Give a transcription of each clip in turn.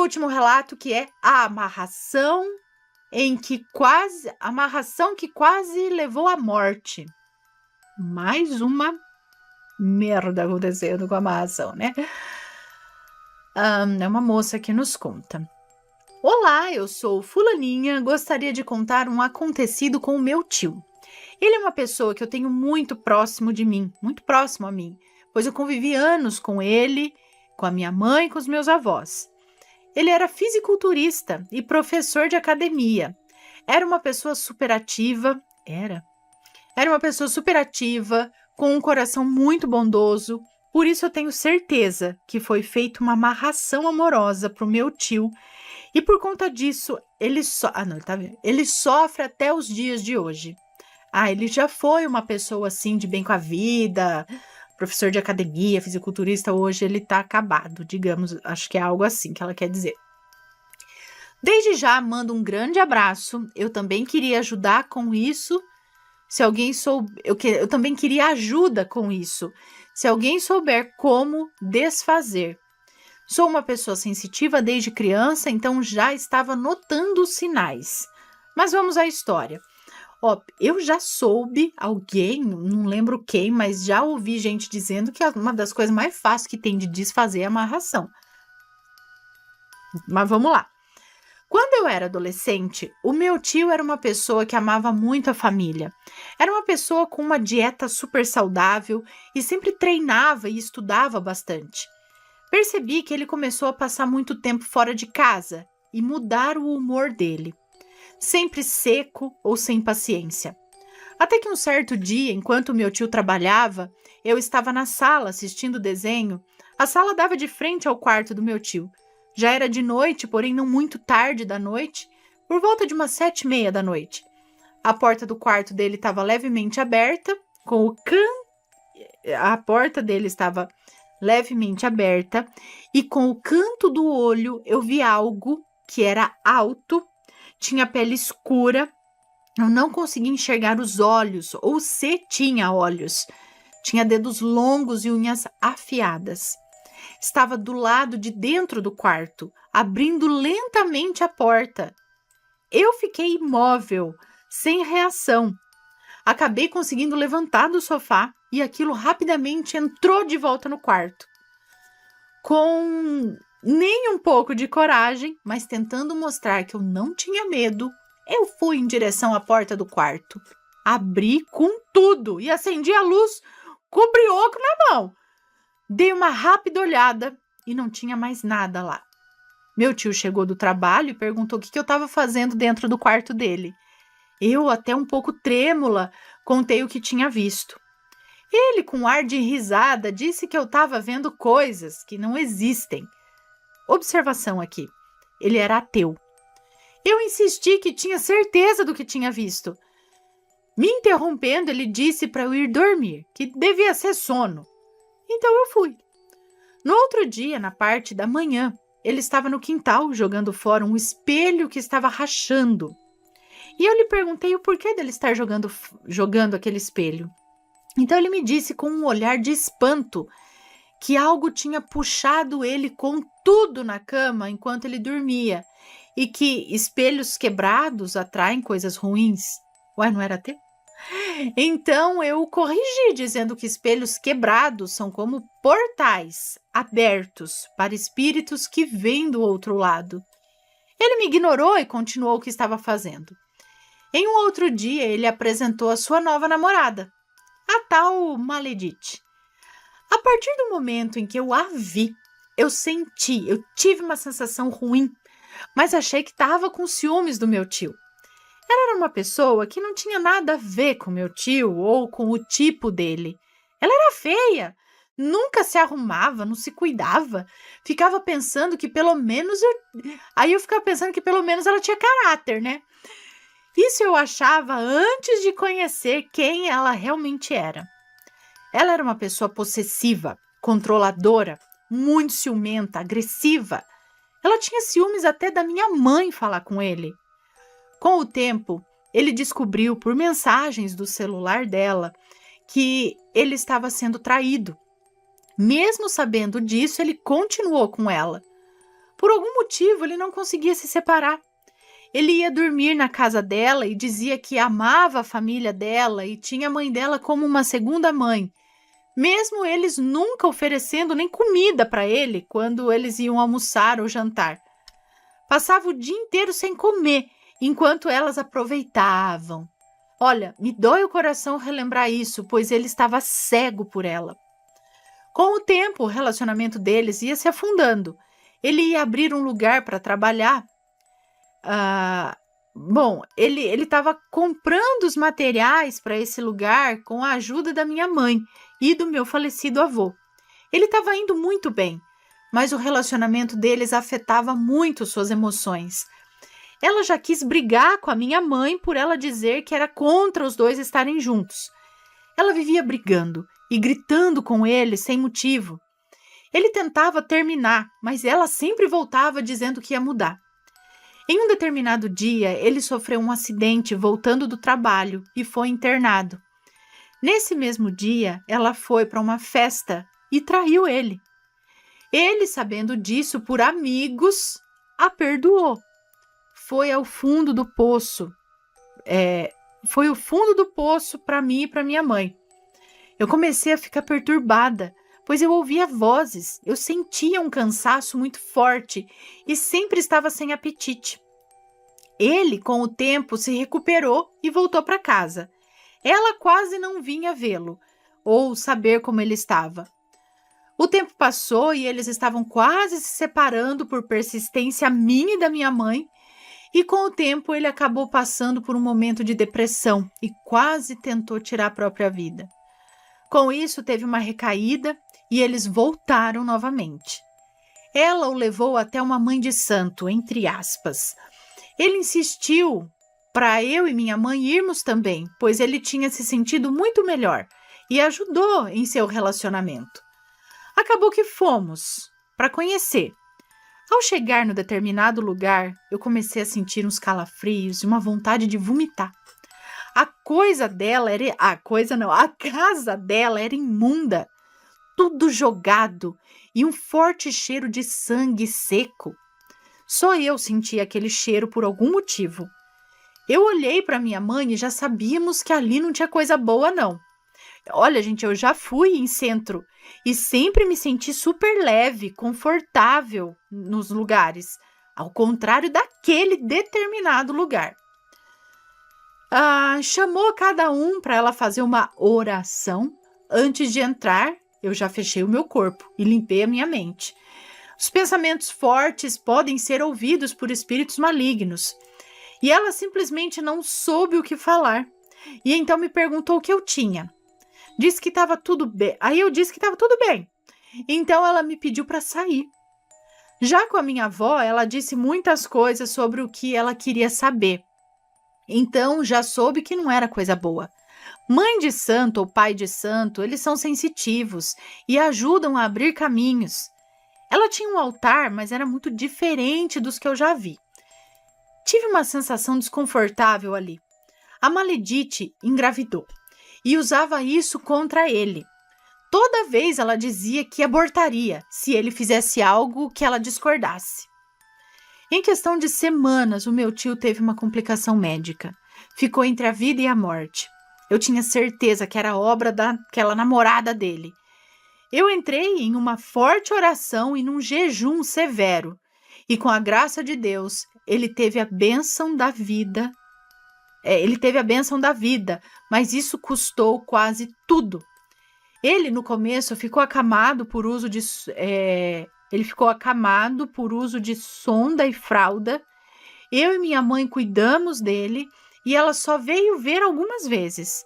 último relato, que é a amarração que quase levou à morte. Mais uma merda acontecendo com a amarração, né? É uma moça que nos conta. Olá, eu sou fulaninha, gostaria de contar um acontecido com o meu tio. Ele é uma pessoa que eu tenho muito próximo de mim, muito próximo a mim, pois eu convivi anos com ele, com a minha mãe e com os meus avós. Ele era fisiculturista e professor de academia. Era uma pessoa superativa, com um coração muito bondoso. Por isso eu tenho certeza que foi feita uma amarração amorosa para o meu tio. E por conta disso, ele sofre até os dias de hoje. Ele já foi uma pessoa assim de bem com a vida, professor de academia, fisiculturista, hoje ele tá acabado, digamos, acho que é algo assim que ela quer dizer. Desde já mando um grande abraço, eu também queria ajudar com isso, eu também queria ajuda com isso, se alguém souber como desfazer. Sou uma pessoa sensitiva desde criança, então já estava notando os sinais. Mas vamos à história. Eu já soube, alguém, não lembro quem, mas já ouvi gente dizendo que uma das coisas mais fáceis que tem de desfazer é a amarração. Mas vamos lá. Quando eu era adolescente, o meu tio era uma pessoa que amava muito a família. Era uma pessoa com uma dieta super saudável e sempre treinava e estudava bastante. Percebi que ele começou a passar muito tempo fora de casa e mudar o humor dele. Sempre seco ou sem paciência. Até que um certo dia, enquanto meu tio trabalhava, eu estava na sala assistindo desenho. A sala dava de frente ao quarto do meu tio. Já era de noite, porém não muito tarde da noite, por volta de umas 7:30 da noite. A porta do quarto dele estava levemente aberta, a porta dele estava levemente aberta e com o canto do olho eu vi algo que era alto, tinha pele escura, eu não conseguia enxergar os olhos, ou se tinha olhos. Tinha dedos longos e unhas afiadas. Estava do lado de dentro do quarto, abrindo lentamente a porta. Eu fiquei imóvel, sem reação. Acabei conseguindo levantar do sofá e aquilo rapidamente entrou de volta no quarto. Com nem um pouco de coragem, mas tentando mostrar que eu não tinha medo, eu fui em direção à porta do quarto. Abri com tudo e acendi a luz com o brioco na mão. Dei uma rápida olhada e não tinha mais nada lá. Meu tio chegou do trabalho e perguntou o que eu estava fazendo dentro do quarto dele. Eu, até um pouco trêmula, contei o que tinha visto. Ele, com ar de risada, disse que eu estava vendo coisas que não existem. Observação aqui. Ele era ateu. Eu insisti que tinha certeza do que tinha visto. Me interrompendo, ele disse para eu ir dormir, que devia ser sono. Então eu fui. No outro dia, na parte da manhã, ele estava no quintal jogando fora um espelho que estava rachando. E eu lhe perguntei o porquê dele estar jogando aquele espelho. Então ele me disse com um olhar de espanto que algo tinha puxado ele com tudo na cama enquanto ele dormia e que espelhos quebrados atraem coisas ruins. Ué, não era até? Então eu corrigi dizendo que espelhos quebrados são como portais abertos para espíritos que vêm do outro lado. Ele me ignorou e continuou o que estava fazendo. Em um outro dia, ele apresentou a sua nova namorada, a tal Maledite. A partir do momento em que eu a vi, eu tive uma sensação ruim, mas achei que estava com ciúmes do meu tio. Ela era uma pessoa que não tinha nada a ver com meu tio ou com o tipo dele. Ela era feia, nunca se arrumava, não se cuidava. Ficava pensando que pelo menos Aí eu ficava pensando que pelo menos ela tinha caráter, né? Isso eu achava antes de conhecer quem ela realmente era. Ela era uma pessoa possessiva, controladora, muito ciumenta, agressiva. Ela tinha ciúmes até da minha mãe falar com ele. Com o tempo, ele descobriu por mensagens do celular dela que ele estava sendo traído. Mesmo sabendo disso, ele continuou com ela. Por algum motivo, ele não conseguia se separar. Ele ia dormir na casa dela e dizia que amava a família dela e tinha a mãe dela como uma segunda mãe, mesmo eles nunca oferecendo nem comida para ele quando eles iam almoçar ou jantar. Passava o dia inteiro sem comer, enquanto elas aproveitavam. Olha, me dói o coração relembrar isso, pois ele estava cego por ela. Com o tempo, o relacionamento deles ia se afundando. Ele ia abrir um lugar para trabalhar. Ele estava comprando os materiais para esse lugar com a ajuda da minha mãe e do meu falecido avô. Ele estava indo muito bem, mas o relacionamento deles afetava muito suas emoções. Ela já quis brigar com a minha mãe por ela dizer que era contra os dois estarem juntos. Ela vivia brigando e gritando com ele sem motivo. Ele tentava terminar, mas ela sempre voltava dizendo que ia mudar. Em um determinado dia, ele sofreu um acidente voltando do trabalho e foi internado. Nesse mesmo dia, ela foi para uma festa e traiu ele. Ele, sabendo disso por amigos, a perdoou. Foi ao fundo do poço. Foi o fundo do poço para mim e para minha mãe. Eu comecei a ficar perturbada, pois eu ouvia vozes, eu sentia um cansaço muito forte e sempre estava sem apetite. Ele, com o tempo, se recuperou e voltou para casa. Ela quase não vinha vê-lo ou saber como ele estava. O tempo passou e eles estavam quase se separando por persistência minha e da minha mãe, e com o tempo ele acabou passando por um momento de depressão e quase tentou tirar a própria vida. Com isso, teve uma recaída e eles voltaram novamente. Ela o levou até uma mãe de santo, entre aspas. Ele insistiu para eu e minha mãe irmos também, pois ele tinha se sentido muito melhor e ajudou em seu relacionamento. Acabou que fomos para conhecer. Ao chegar no determinado lugar, eu comecei a sentir uns calafrios e uma vontade de vomitar. A casa dela era imunda, tudo jogado e um forte cheiro de sangue seco. Só eu sentia aquele cheiro por algum motivo. Eu olhei para minha mãe e já sabíamos que ali não tinha coisa boa, não. Olha, gente, eu já fui em centro e sempre me senti super leve, confortável nos lugares, ao contrário daquele determinado lugar. Chamou cada um para ela fazer uma oração. Antes de entrar, eu já fechei o meu corpo e limpei a minha mente. Os pensamentos fortes podem ser ouvidos por espíritos malignos. E ela simplesmente não soube o que falar. E então me perguntou o que eu tinha. Disse que estava tudo bem. Aí eu disse que estava tudo bem. Então ela me pediu para sair. Já com a minha avó, ela disse muitas coisas sobre o que ela queria saber. Então já soube que não era coisa boa. Mãe de santo ou pai de santo, eles são sensitivos e ajudam a abrir caminhos. Ela tinha um altar, mas era muito diferente dos que eu já vi. Tive uma sensação desconfortável ali. A Maledite engravidou e usava isso contra ele. Toda vez ela dizia que abortaria se ele fizesse algo que ela discordasse. Em questão de semanas, o meu tio teve uma complicação médica. Ficou entre a vida e a morte. Eu tinha certeza que era obra daquela namorada dele. Eu entrei em uma forte oração e num jejum severo. E com a graça de Deus, ele teve a bênção da vida. Mas isso custou quase tudo. Ele, no começo, ficou acamado por uso de sonda e fralda. Eu e minha mãe cuidamos dele e ela só veio ver algumas vezes.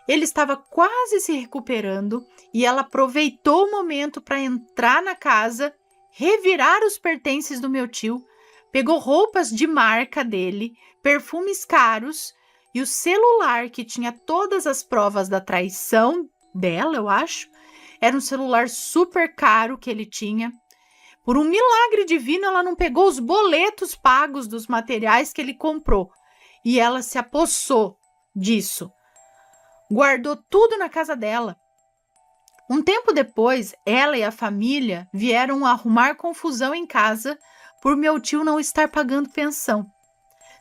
Ele estava quase se recuperando e ela aproveitou o momento para entrar na casa, revirar os pertences do meu tio, pegou roupas de marca dele, perfumes caros e o celular que tinha todas as provas da traição dela, eu acho. Era um celular super caro que ele tinha. Por um milagre divino, ela não pegou os boletos pagos dos materiais que ele comprou. E ela se apossou disso. Guardou tudo na casa dela. Um tempo depois, ela e a família vieram arrumar confusão em casa por meu tio não estar pagando pensão,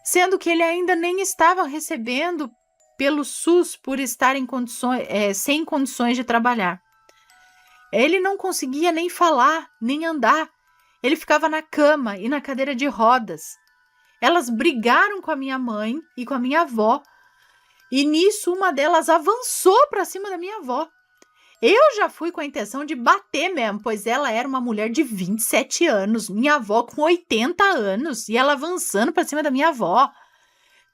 sendo que ele ainda nem estava recebendo pelo SUS por estar sem condições de trabalhar. Ele não conseguia nem falar, nem andar. Ele ficava na cama e na cadeira de rodas. Elas brigaram com a minha mãe e com a minha avó, e nisso uma delas avançou para cima da minha avó. Eu já fui com a intenção de bater mesmo, pois ela era uma mulher de 27 anos, minha avó com 80 anos, e ela avançando para cima da minha avó.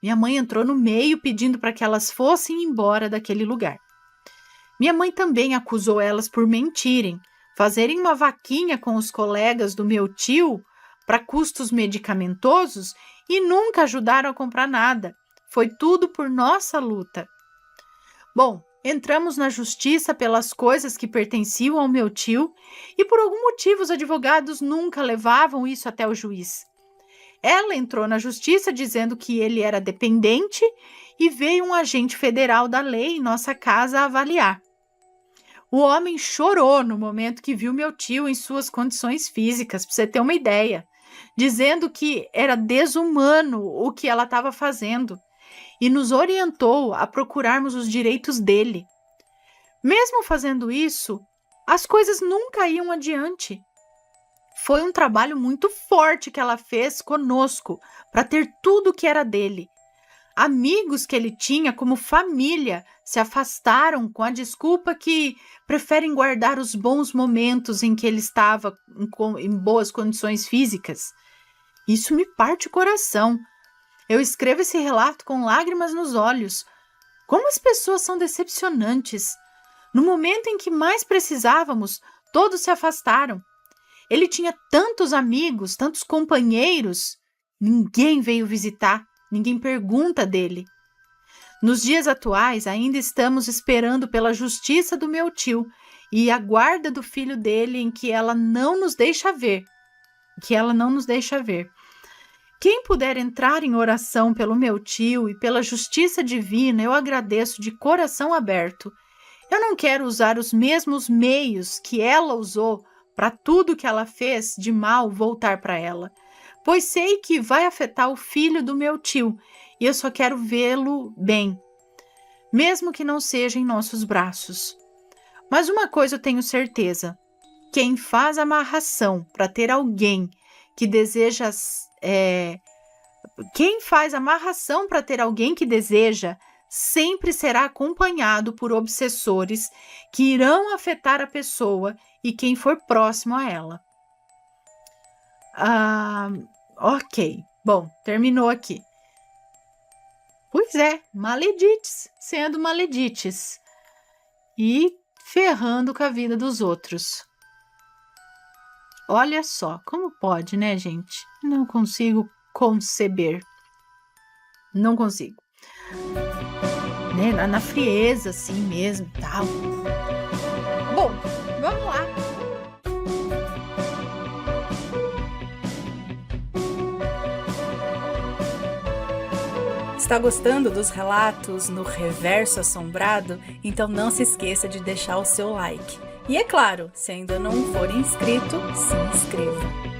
Minha mãe entrou no meio pedindo para que elas fossem embora daquele lugar. Minha mãe também acusou elas por mentirem, fazerem uma vaquinha com os colegas do meu tio para custos medicamentosos e nunca ajudaram a comprar nada. Foi tudo por nossa luta. Bom, entramos na justiça pelas coisas que pertenciam ao meu tio e por algum motivo os advogados nunca levavam isso até o juiz. Ela entrou na justiça dizendo que ele era dependente e veio um agente federal da lei em nossa casa avaliar. O homem chorou no momento que viu meu tio em suas condições físicas, para você ter uma ideia, dizendo que era desumano o que ela estava fazendo e nos orientou a procurarmos os direitos dele. Mesmo fazendo isso, as coisas nunca iam adiante. Foi um trabalho muito forte que ela fez conosco para ter tudo que era dele. Amigos que ele tinha como família se afastaram com a desculpa que preferem guardar os bons momentos em que ele estava em boas condições físicas. Isso me parte o coração. Eu escrevo esse relato com lágrimas nos olhos. Como as pessoas são decepcionantes. No momento em que mais precisávamos, todos se afastaram. Ele tinha tantos amigos, tantos companheiros. Ninguém veio visitar, ninguém pergunta dele. Nos dias atuais, ainda estamos esperando pela justiça do meu tio e a guarda do filho dele em que ela não nos deixa ver. Quem puder entrar em oração pelo meu tio e pela justiça divina, eu agradeço de coração aberto. Eu não quero usar os mesmos meios que ela usou para tudo que ela fez de mal voltar para ela, pois sei que vai afetar o filho do meu tio e eu só quero vê-lo bem, mesmo que não seja em nossos braços. Mas uma coisa eu tenho certeza: quem faz amarração para ter alguém que deseja, sempre será acompanhado por obsessores que irão afetar a pessoa e quem for próximo a ela. Ok, bom, terminou aqui. Pois é, maledites sendo maledites e ferrando com a vida dos outros. Olha só, como pode, né, gente? Não consigo conceber. Não consigo. Né? Na frieza, assim mesmo, tal. Bom, vamos lá. Está gostando dos relatos no Reverso Assombrado? Então não se esqueça de deixar o seu like. E é claro, se ainda não for inscrito, se inscreva.